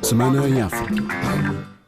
Semana em África.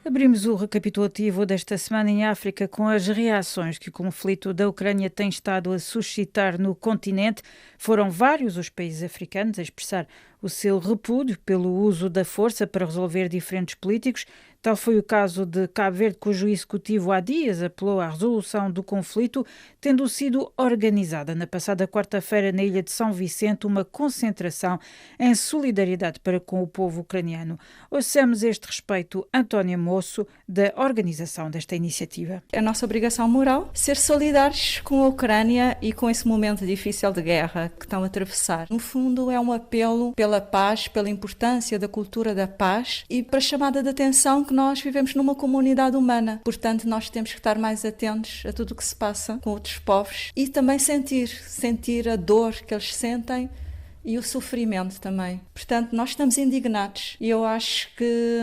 Abrimos o recapitulativo desta semana em África com as reações que o conflito da Ucrânia tem estado a suscitar no continente. Foram vários os países africanos a expressar o seu repúdio pelo uso da força para resolver diferentes políticos. Tal foi o caso de Cabo Verde, cujo executivo há dias apelou à resolução do conflito, tendo sido organizada na passada quarta-feira na ilha de São Vicente uma concentração em solidariedade para com o povo ucraniano. Ouçamos a este respeito Antónia Moço, da organização desta iniciativa. É a nossa obrigação moral ser solidários com a Ucrânia e com esse momento difícil de guerra que estão a atravessar. No fundo, é um apelo pela paz, pela importância da cultura da paz e para a chamada de atenção que nós vivemos numa comunidade humana. Portanto, nós temos que estar mais atentos a tudo o que se passa com outros povos e também sentir a dor que eles sentem e o sofrimento também. Portanto, nós estamos indignados e eu acho que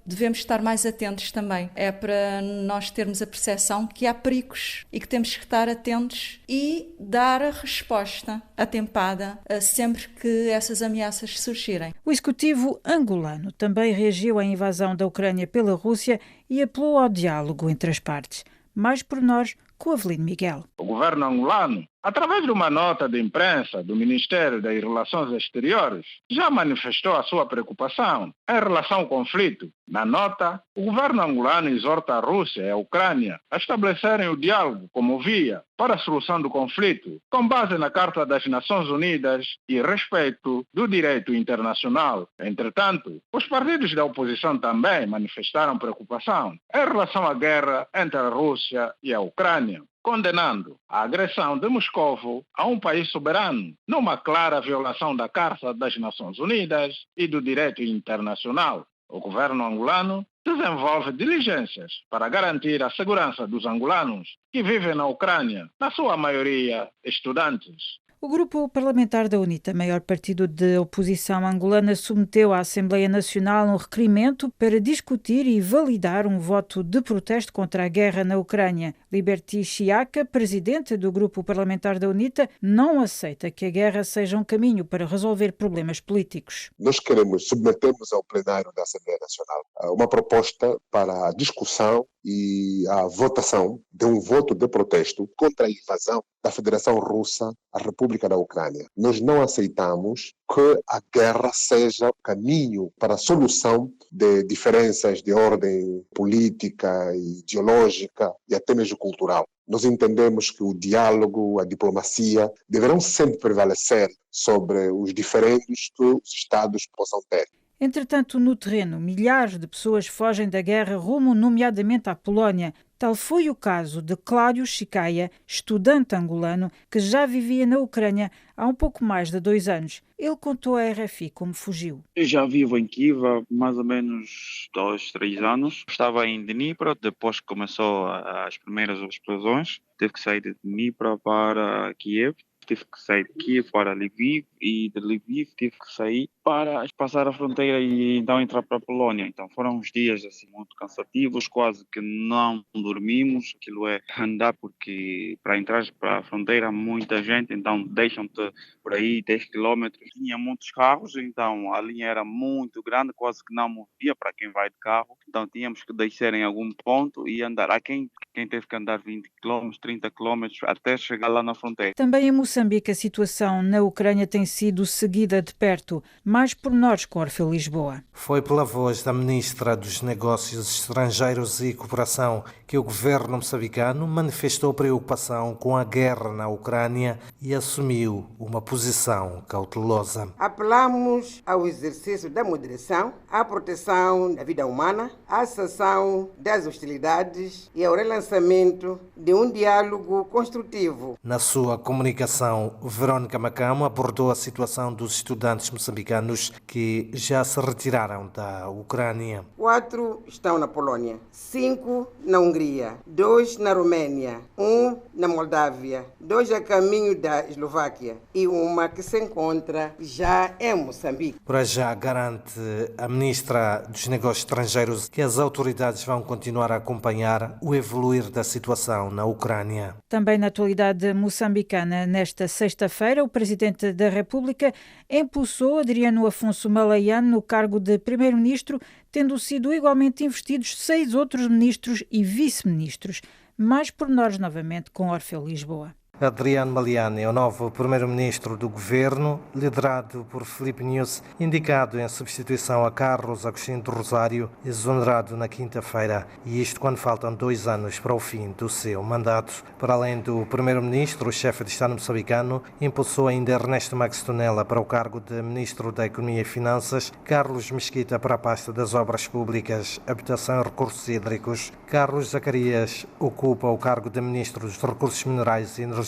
devemos estar mais atentos também. É para nós termos a percepção que há perigos e que temos que estar atentos e dar a resposta atempada sempre que essas ameaças surgirem. O executivo angolano também reagiu à invasão da Ucrânia pela Rússia e apelou ao diálogo entre as partes. Mais pormenores com Avelino Miguel. O governo angolano, através de uma nota de imprensa do Ministério das Relações Exteriores, já manifestou a sua preocupação em relação ao conflito. Na nota, o governo angolano exorta a Rússia e a Ucrânia a estabelecerem o diálogo como via para a solução do conflito, com base na Carta das Nações Unidas e respeito do direito internacional. Entretanto, os partidos da oposição também manifestaram preocupação em relação à guerra entre a Rússia e a Ucrânia, condenando a agressão de Moscovo a um país soberano, numa clara violação da Carta das Nações Unidas e do direito internacional. O governo angolano desenvolve diligências para garantir a segurança dos angolanos que vivem na Ucrânia, na sua maioria estudantes. O grupo parlamentar da UNITA, maior partido de oposição angolana, submeteu à Assembleia Nacional um requerimento para discutir e validar um voto de protesto contra a guerra na Ucrânia. Liberty Chiaka, presidente do grupo parlamentar da UNITA, não aceita que a guerra seja um caminho para resolver problemas políticos. Nós submetemos ao plenário da Assembleia Nacional uma proposta para a discussão e a votação de um voto de protesto contra a invasão da Federação Russa à República da Ucrânia. Nós não aceitamos que a guerra seja o caminho para a solução de diferenças de ordem política, ideológica e até mesmo cultural. Nós entendemos que o diálogo, a diplomacia deverão sempre prevalecer sobre os diferendos que os Estados possam ter. Entretanto, no terreno, milhares de pessoas fogem da guerra rumo, nomeadamente à Polónia. Tal foi o caso de Cláudio Chicaia, estudante angolano, que já vivia na Ucrânia há um pouco mais de 2 anos. Ele contou à RFI como fugiu. Eu já vivo em Kiev há mais ou menos 2, 3 anos. Estava em Dnipro, depois que começou as primeiras explosões. Tive que sair de Dnipro para Kiev. Tive que sair de Kiev para Lviv e de Lviv tive que sair para passar a fronteira e então entrar para a Polónia. Então foram uns dias assim muito cansativos, quase que não dormimos. Aquilo é andar porque para entrar para a fronteira muita gente, então deixam-te por aí 10 quilômetros. Tinha muitos carros, então a linha era muito grande, quase que não movia para quem vai de carro. Então tínhamos que descer em algum ponto e andar. Há quem teve que andar 20 quilômetros, 30 quilômetros até chegar lá na fronteira. Também em Moçambique a situação na Ucrânia tem sido seguida de perto. Mais pormenores com Orfeu Lisboa. Foi pela voz da Ministra dos Negócios Estrangeiros e Cooperação que o governo moçambicano manifestou preocupação com a guerra na Ucrânia e assumiu uma posição cautelosa. Apelamos ao exercício da moderação, à proteção da vida humana, à cessação das hostilidades e ao relançamento de um diálogo construtivo. Na sua comunicação, Verónica Macamo abordou a situação dos estudantes moçambicanos que já se retiraram da Ucrânia. 4 estão na Polónia, 5 na Hungria, 2 na Roménia, 1 na Moldávia, 2 a caminho da Eslováquia e uma que se encontra já em Moçambique. Por já garante a Ministra dos Negócios Estrangeiros que as autoridades vão continuar a acompanhar o evoluir da situação na Ucrânia. Também na atualidade moçambicana, nesta sexta-feira, o Presidente da República empossou Adriano Adriano Afonso Malayan no cargo de primeiro-ministro, tendo sido igualmente investidos 6 outros ministros e vice-ministros. Mais pormenores novamente com Orfeu Lisboa. Adriano Malayan é o novo primeiro-ministro do governo, liderado por Filipe Nyusi, indicado em substituição a Carlos Agostinho do Rosário, exonerado na quinta-feira, e isto quando faltam 2 anos para o fim do seu mandato. Para além do primeiro-ministro, o chefe de Estado moçambicano impulsou ainda Ernesto Max Tonela para o cargo de ministro da Economia e Finanças, Carlos Mesquita para a pasta das Obras Públicas, Habitação e Recursos Hídricos. Carlos Zacarias ocupa o cargo de ministro dos Recursos Minerais e Energia.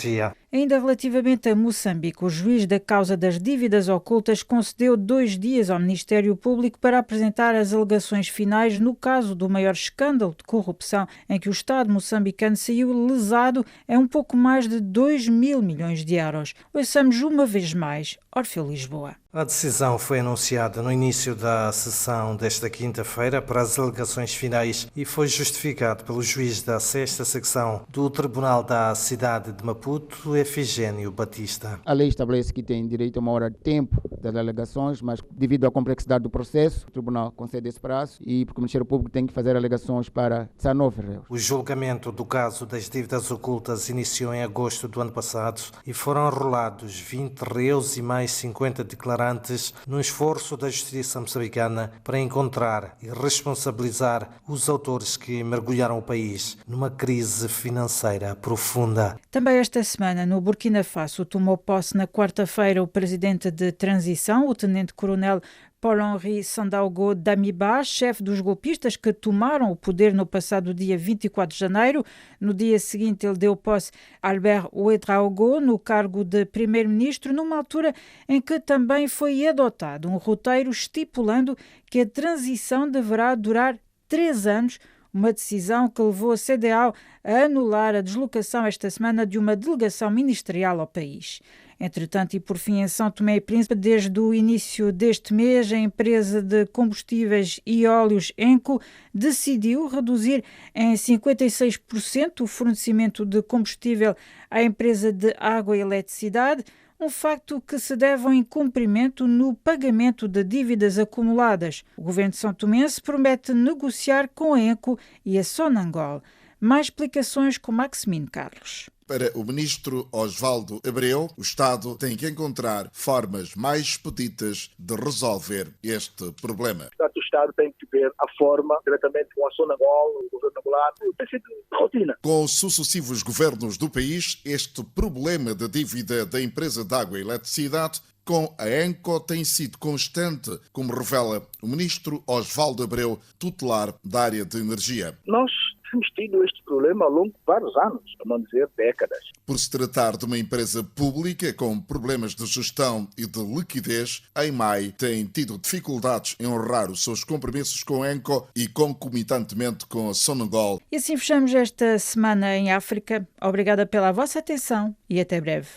Ainda relativamente a Moçambique, o juiz da causa das dívidas ocultas concedeu 2 dias ao Ministério Público para apresentar as alegações finais no caso do maior escândalo de corrupção em que o Estado moçambicano saiu lesado em um pouco mais de 2 mil milhões de euros. Ouçamos uma vez mais Orfeu Lisboa. A decisão foi anunciada no início da sessão desta quinta-feira para as alegações finais e foi justificado pelo juiz da 6ª secção do Tribunal da cidade de Maputo, Efigênio Batista. A lei estabelece que tem direito a 1 hora de tempo das alegações, mas devido à complexidade do processo, o Tribunal concede esse prazo e porque o Ministério Público tem que fazer alegações para 19 réus. O julgamento do caso das dívidas ocultas iniciou em agosto do ano passado e foram arrolados 20 réus e mais 50 declarantes num esforço da Justiça moçambicana para encontrar e responsabilizar os autores que mergulharam o país numa crise financeira profunda. Também esta semana, no Burkina Faso, tomou posse na quarta-feira o presidente de transição, o tenente-coronel Paul-Henri Sandaogo Damiba, chefe dos golpistas que tomaram o poder no passado dia 24 de janeiro. No dia seguinte, ele deu posse a Albert Ouedraogo no cargo de primeiro-ministro, numa altura em que também foi adotado um roteiro estipulando que a transição deverá durar 3 anos, uma decisão que levou a CEDEAO a anular a deslocação esta semana de uma delegação ministerial ao país. Entretanto, e por fim, em São Tomé e Príncipe, desde o início deste mês, a empresa de combustíveis e óleos Enco decidiu reduzir em 56% o fornecimento de combustível à empresa de água e eletricidade, um facto que se deve ao incumprimento no pagamento de dívidas acumuladas. O governo de São Tomense promete negociar com a Enco e a Sonangol. Mais explicações com Maximino Carlos. Para o ministro Osvaldo Abreu, o Estado tem que encontrar formas mais expeditas de resolver este problema. Portanto, o Estado tem que ver a forma, diretamente com a Sonangol, o governo angolano, tem sido rotina. Com os sucessivos governos do país, este problema da dívida da empresa de água e eletricidade com a ENCO tem sido constante, como revela o ministro Osvaldo Abreu, tutelar da área de energia. Nós temos tido este problema ao longo de vários anos, para não dizer décadas. Por se tratar de uma empresa pública com problemas de gestão e de liquidez, a EMAI tem tido dificuldades em honrar os seus compromissos com a ENCO e concomitantemente com a Sonangol. E assim fechamos esta semana em África. Obrigada pela vossa atenção e até breve.